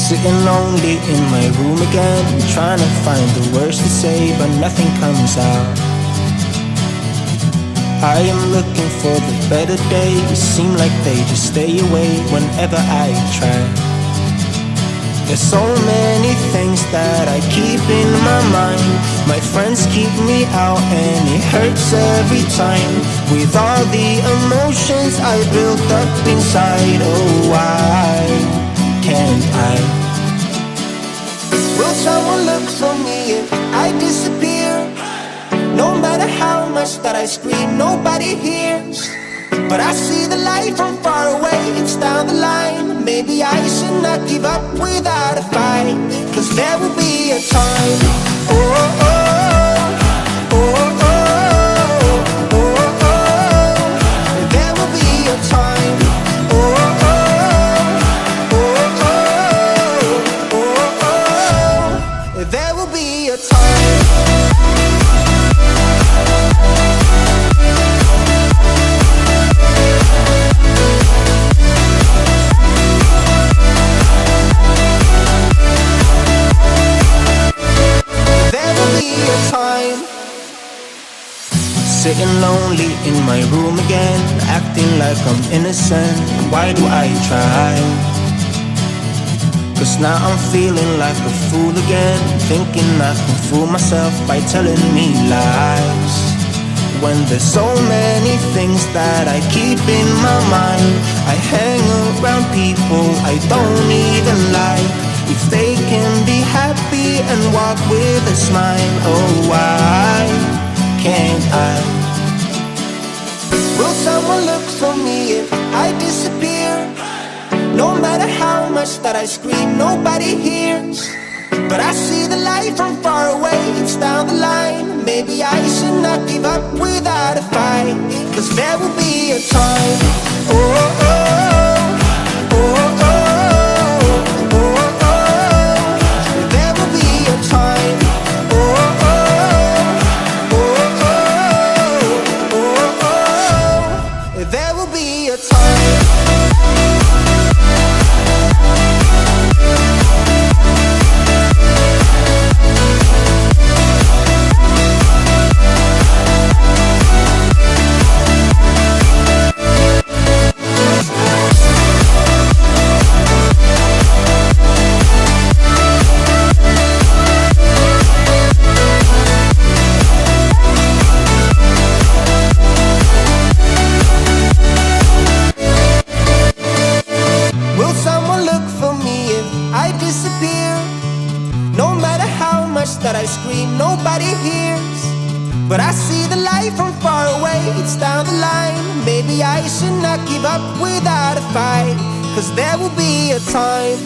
Sitting lonely in my room again, trying to find the words to say, but nothing comes out. I am looking for the better days, seem like they just stay away whenever I try. There's so many things that I keep in my mind. My friends keep me out and it hurts every time. With all the emotions I built up inside, oh why can't I? Will someone look for me if I disappear? No matter how much that I scream, nobody hears. But I see the light from far away, it's down the line. Maybe I should not give up without a fight, 'cause there will be a time. Oh, oh, oh, oh, oh, oh, oh. There will be a time. Oh, oh, oh, oh, oh, oh. There will be a time. Sitting lonely in my room again, acting like I'm innocent. Why do I try? 'Cause now I'm feeling like a fool again, thinking I can fool myself by telling me lies. When there's so many things that I keep in my mind, I hang around people I don't even like. If they can be happy and walk with a smile, oh why can't I? Will someone look for me if I disappear? No matter how much that I scream, nobody hears. But I see the light from far away, it's down the line. Maybe I should not give up without a fight, 'cause there will be a time. Oh, oh, oh, oh, oh, oh, oh. There will be a time. Oh, oh, oh, oh, oh, oh. There will be a time. That I scream, nobody hears. But I see the light from far away, it's down the line. Maybe I should not give up without a fight, 'cause there will be a time.